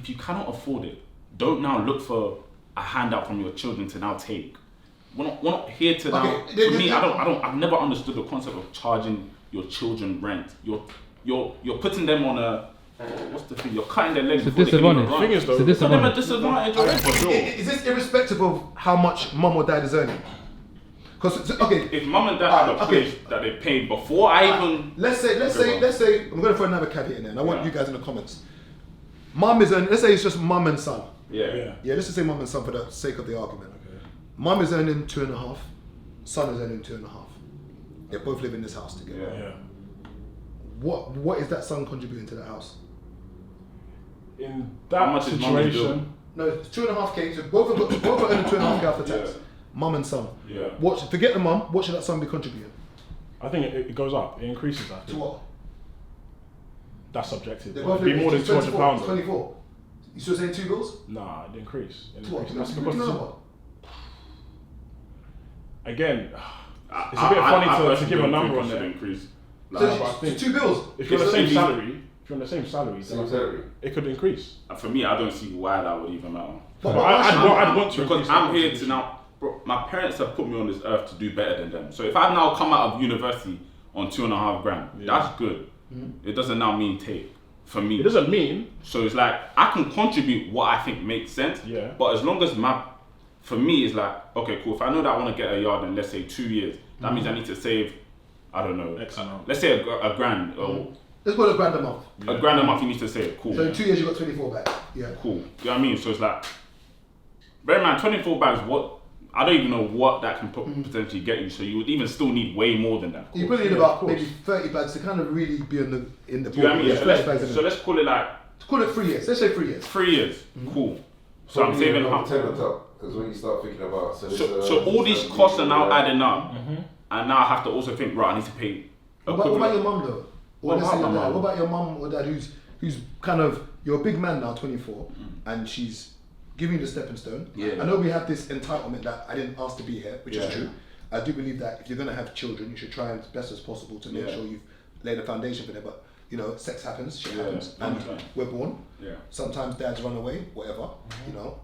if you cannot afford it, don't now look for a handout from your children to now take. We're not here to now. For me, I've never understood the concept of charging your children rent. You're putting them on a, what's the thing? You're cutting their legs. It's a disadvantage. The thing is, though, it's a disadvantage already. For sure. Is this irrespective of how much mum or dad is earning? Because if mum and dad have a place that they paid before I even. Let's say I'm going to throw another caveat in there, and I want you guys in the comments. Mum is earning. Let's say it's just mum and son. Yeah. Let's just say mum and son for the sake of the argument. Okay. Mum is earning 2.5. Son is earning 2.5. They both live in this house together. Yeah. What is that son contributing to the house? In that situation, no, it's 2.5k. So both are earning 2.5k after tax. Yeah. Mum and son. Yeah. Forget the mum. What should that son be contributing? I think it goes up. It increases that. To what? That's subjective. It'd be more than £200. 24. You still saying 2 bills? Nah, it increased. That's because again, it's a bit funny to give a number on there. Increase. So it's 2 bills. If you're on the same salary, it could increase. For me, I don't see why that would even matter. I'd want to, because I'm here to now. Bro, my parents have put me on this earth to do better than them. So if I've now come out of university on 2.5 grand, that's good. Mm-hmm. It doesn't now mean take for me. It doesn't mean. So it's like I can contribute what I think makes sense. Yeah. But as long as for me, it's like, okay, cool. If I know that I want to get a yard in, let's say 2 years, that means I need to save, I don't know, X amount. Let's say a grand. Or let's put £1 a month. A grand a month you need to save. Cool. So in 2 years you got 24 back. Yeah. Cool. You know what I mean? So it's like, bear in mind, 24 bags, I don't even know what that can potentially get you. So you would even still need way more than that. You probably need about maybe 30 bags to kind of really be in the ball. You know what I mean? Yeah, so let's call it like. Call it 3 years. Let's say 3 years. 3 years. Cool. So I'm saving half. Because when you start thinking about so all these costs are now adding up, and now I have to also think, right, I need to pay. What about your mum though? Or let's say your dad. What about your mum or dad who's kind of, you're a big man now, 24, and she's giving you the stepping stone. Yeah. I know we have this entitlement that I didn't ask to be here, which is true. I do believe that if you're going to have children, you should try as best as possible to make sure you've laid a foundation for them. But you know, sex happens, shit happens, and we're born. Yeah. Sometimes dads run away, whatever. You know,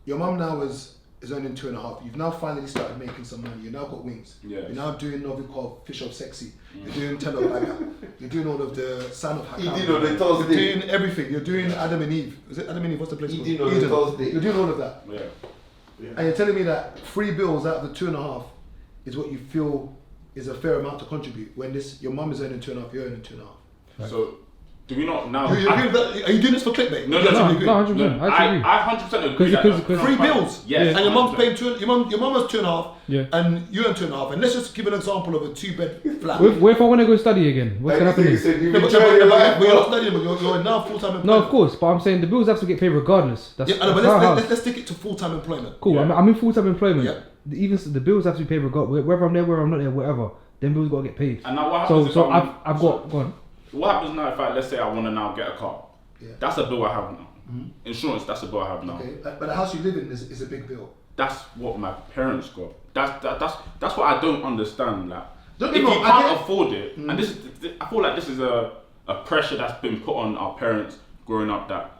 your mum now is earning 2.5. You've now finally started making some money. You've now got wings. Yeah. You're now doing what we call Fish of Sexy. You're doing Ten of Baga. You're doing all of the Son of Hakam. You're doing everything. You're doing Adam and Eve. Is it Adam and Eve? What's the place called? Eden. You're doing all of that. Yeah. And you're telling me that 3 bills out of the 2.5 is what you feel is a fair amount to contribute when your mum is earning 2.5, you're earning 2.5. So do we not now? Are you doing this for clickbait? No, 100%. I 100% agree. Because 3 bills. Yes. And your mum's paying your mum has 2.5. Yeah. And you earn 2.5. And let's just give an example of a 2-bed flat. Where if I want to go study again? What's gonna happen? But you're not studying, but you're now full-time employment. No, of course, but I'm saying the bills have to get paid regardless. That's but let's stick it to full-time employment. cool. Yeah. I'm in full-time employment. Yeah. Even the bills have to be paid regardless. Whether I'm there, whether I'm not there, whatever. Them bills gotta get paid. And now what happens? So I've got. Go on. What happens now if let's say I want to now get a car? Yeah. That's a bill I have now. Insurance, that's a bill I have now. Okay, but the house you live in is a big bill. That's what my parents got. That's what I don't understand. Like, Don't if get me you wrong, can't afford it, and I feel like this is a pressure that's been put on our parents growing up that,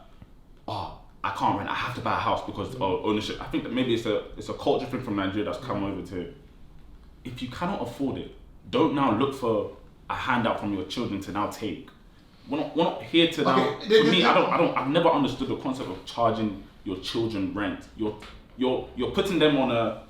I can't rent, I have to buy a house because of ownership. I think that maybe it's a culture thing from Nigeria that's come over to. If you cannot afford it, don't now look for a handout from your children to now take. We're not here to now. For me, I've never understood the concept of charging your children rent. You're putting them on a,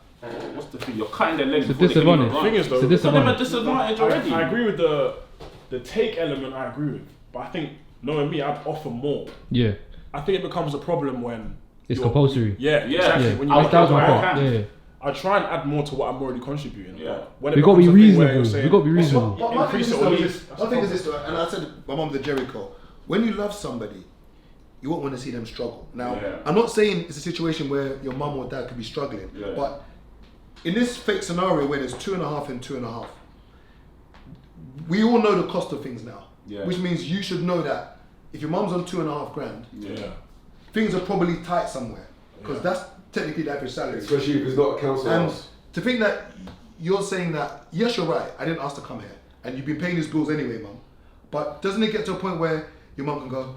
what's the thing? You're cutting their legs. It's a disadvantage. The thing is though, it's a disadvantage. Disadvantage already. I agree with the take element. I agree with, but I think knowing me, I'd offer more. Yeah. I think it becomes a problem when It's compulsory. Yeah, exactly. Yeah. When you That was my part. Yeah. I try and add more to what I'm already contributing. Yeah. When We got to be reasonable. We got to be reasonable. My thing is this, and I said my mum the Jericho. When you love somebody, you won't want to see them struggle. Now, I'm not saying it's a situation where your mum or dad could be struggling, but in this fake scenario where there's 2.5 and 2.5, we all know the cost of things now. Yeah. Which means you should know that if your mum's on 2.5 grand, things are probably tight somewhere because that's technically the average salary. Especially if it's not a council house. To think that you're saying that, yes, you're right, I didn't ask to come here, and you've been paying these bills anyway, mum. But doesn't it get to a point where your mum can go,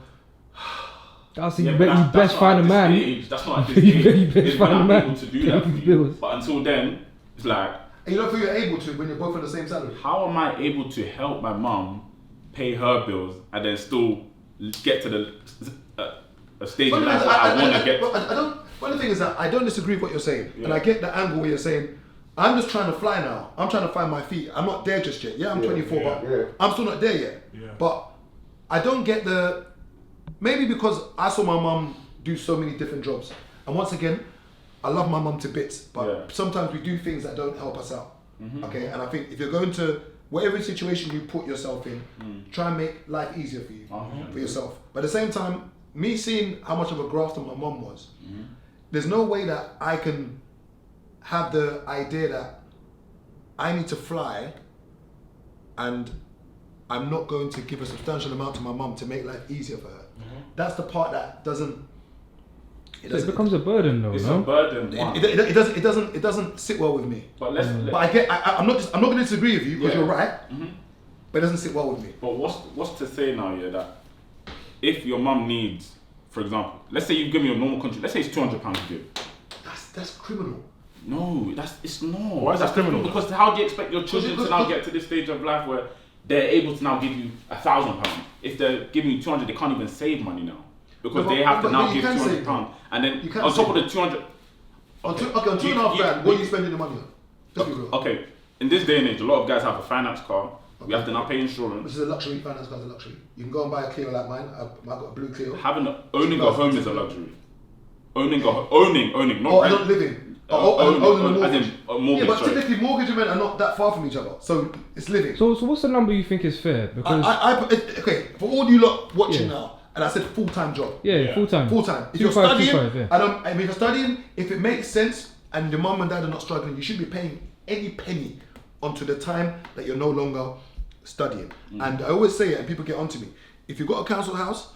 That's you Yeah, bet but you that's best not find a at this man. age. That's not at this You age. bet you best It's when find a I'm man. able to do Pay that for his you. bills. But until then, it's like, And you don't feel you're able to when you're both on the same salary. how am I able to help my mum pay her bills and then still get to the a stage in life where I want to get? I don't. One of the things is that I don't disagree with what you're saying, Yeah. and I get the angle where you're saying, I'm just trying to fly now. I'm trying to find my feet. I'm not there just yet. Yeah, I'm 24, but I'm still not there yet. Yeah. But I don't get the. Maybe because I saw my mum do so many different jobs, and once again, I love my mum to bits, but sometimes we do things that don't help us out. Okay, and I think if you're going to whatever situation you put yourself in, try and make life easier for you, for yourself. But at the same time, me seeing how much of a grafter my mum was, there's no way that I can have the idea that I need to fly and I'm not going to give a substantial amount to my mum to make life easier for her. That's the part that doesn't. It becomes a burden though, It's no? a burden. It doesn't sit well with me. But But I'm not going to disagree with you because you're right. But it doesn't sit well with me. But what's to say now, yeah, that if your mum needs, for example, let's say you give me a normal country, let's say it's £200 to give. That's criminal. No, it's not. Why is that criminal? Because how do you expect your children to now get to this stage of life where they're able to now give you £1,000? If they're giving you 200, they can't even save money now because they have to now give £200, and then on top of the 200. On £2.5 grand, what are you spending the money on? Just be real. Okay, in this day and age, a lot of guys have a finance car. We have to now pay insurance. Which is a luxury. Finance car's a luxury. You can go and buy a Clio like mine. I've got a blue Clio. Owning a home is a luxury. Owning, not rent. Not living. Owning the as in a mortgage. Yeah, but sorry. typically mortgage and rent are not that far from each other, so it's living. So what's the number you think is fair? Because Okay, for all you lot watching now, and I said full-time job. yeah. full time. Full-time. If 2.5, you're studying, 2.5, yeah. I mean, if you're studying, if it makes sense and your mum and dad are not struggling, you should be paying any penny onto the time that you're no longer studying. And I always say it, and people get onto me. If you've got a council house,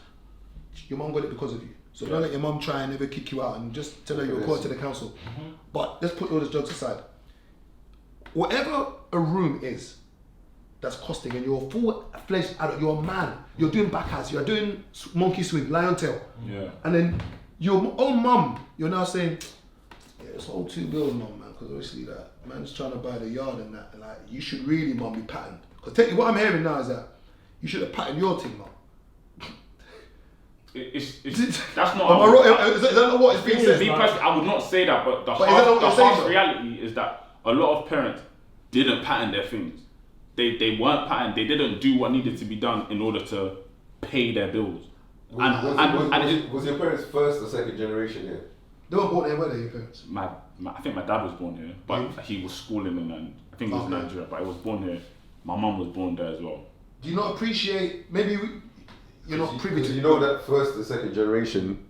your mum got it because of you. So don't let your mum try and never kick you out and just tell her you're according to the council. But let's put all those jokes aside. Whatever a room is that's costing, and you're full-fledged adult, you're a man, you're doing backhands, you're doing monkey swing, lion tail. Yeah. And then your own mum, you're now saying, yeah, it's all 2 bills, mum, man, because obviously that man's trying to buy the yard and that, and like, you should really, mum, be patterned. Because what I'm hearing now is that you should have patterned your thing, mum. That's not. Am I wrong? Is that not what is being said? Me personally, I would not say that, but the is that not what you're saying, harsh though? reality is that a lot of parents didn't pattern their things. They weren't patterned. They didn't do what needed to be done in order to pay their bills. Was your parents first or second generation here? They weren't born here, were they, your parents? I think my dad was born here, but he was schooling in I think it was Nigeria, but he was born here. My mum was born there as well. Do you not appreciate, maybe you're not privy to... You know that first and second generation,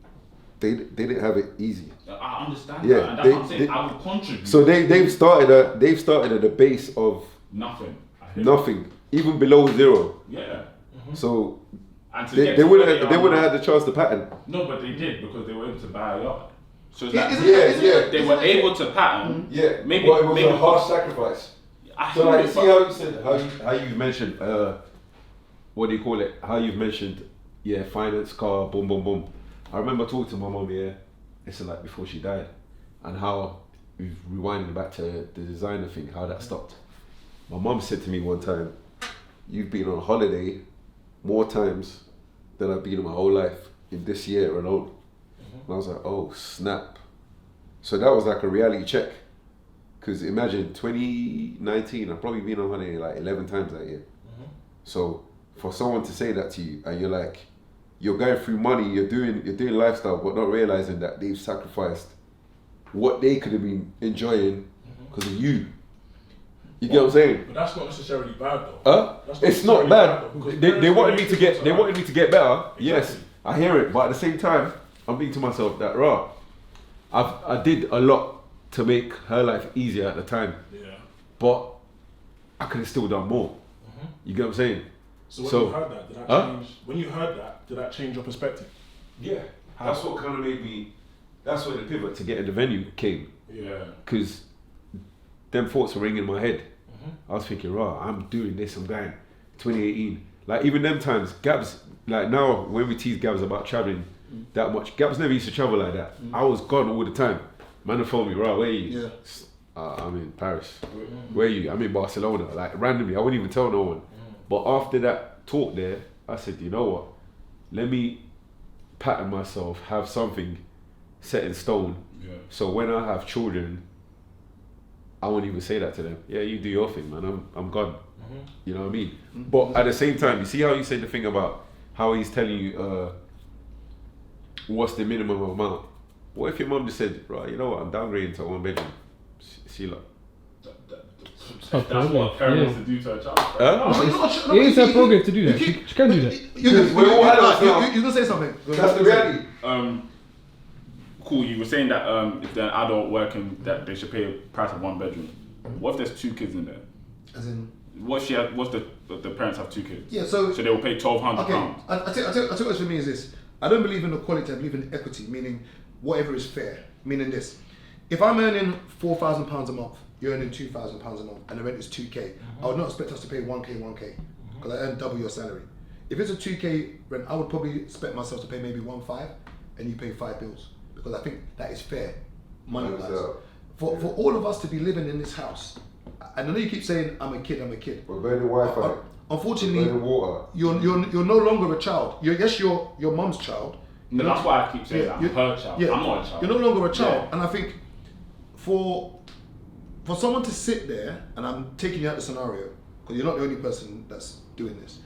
they didn't have it easy. I understand Yeah, that, and that's what I'm saying. I would contribute. So they've started at the base of nothing, even below zero. Yeah. So And they wouldn't have had the chance to pattern. No, but they did because they were able to buy a yard. So it's like they were able to pattern. Yeah, maybe but it was maybe a harsh sacrifice. So like, see how you said how you mentioned what do you call it? How you've mentioned finance, car, boom, boom, boom. I remember talking to my mum this is like before she died, and how we've rewinding back to the designer thing, how that stopped. My mum said to me one time, "You've been on holiday more times than I've been in my whole life in this year alone." And I was like, oh snap. So that was like a reality check. Because imagine 2019, I've probably been on holiday like 11 times that year. So for someone to say that to you, and you're like, you're going through money, you're doing lifestyle, but not realizing that they've sacrificed what they could have been enjoying because of you. You get what I'm saying? But that's not necessarily bad though. It's not bad. They wanted me to get better. Yes, I hear it. But at the same time, I'm thinking to myself that I did a lot to make her life easier at the time. Yeah. But I could have still done more. You get what I'm saying? So when you heard that, did that change? When you heard that, did that change your perspective? Yeah. That's what kind of made me. That's where the pivot to getting the venue came. Yeah. Because them thoughts were ringing in my head. I was thinking, I'm doing this, I'm going 2018. Like even them times, Gabs, like now when we tease Gabs about traveling that much. Gabs never used to travel like that. I was gone all the time. Man would phone me, right, where are you? Yeah. I'm in Paris. Where are you? I'm in Barcelona. Like randomly, I wouldn't even tell no one. But after that talk there, I said, you know what? Let me pattern myself, have something set in stone. Yeah. So when I have children, I won't even say that to them. Yeah, you do your thing, man. I'm gone. You know what I mean? But at the same time, you see how you said the thing about how he's telling you what's the minimum amount. What if your mum just said, right, you know what, I'm downgrading to a 1 bedroom. See, like. That's what a parent wants to do to a child. It is her prerogative to do that. She can do that. We're all adults now. You're gonna say something. That's the reality. Cool. You were saying that if they're an adult working, that they should pay a price of 1 bedroom. What if there's 2 kids in there? As in, What's the parents have 2 kids? yeah. So they will pay £1,200. okay. I tell what's for me is this. I don't believe in equality. I believe in equity, meaning whatever is fair. Meaning this: if I'm earning £4,000 a month, you're earning £2,000 a month, and the rent is 2k. I would not expect us to pay 1k, because I earn double your salary. If it's a 2k rent, I would probably expect myself to pay maybe 1.5, and you pay 5 bills, because I think that is fair, money-wise. For all of us to be living in this house, and I know you keep saying I'm a kid. We're burning Wi-Fi. Unfortunately, we're burning water. You're no longer a child. You're your mum's child. No, that's why I keep saying that I'm her child. Yeah, I'm not a child. You're no longer a child, Yeah. and I think for someone to sit there, and I'm taking you out the scenario because you're not the only person that's doing this.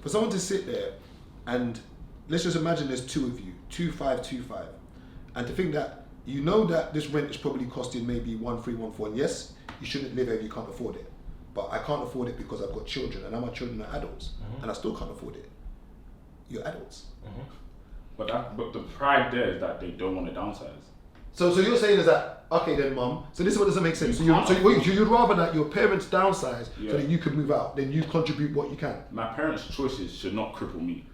For someone to sit there, and let's just imagine there's 2 of you, 2,525, and to think that you know that this rent is probably costing maybe 1,300, 1,400, and yes, you shouldn't live there if you can't afford it. But I can't afford it because I've got children, and now my children are adults, and I still can't afford it. You're adults. But the pride there is that they don't want to downsize. So you're saying is that, okay then mum, so this is what doesn't make sense. So you'd rather that your parents downsize so that you could move out, then you contribute what you can. My parents' choices should not cripple me.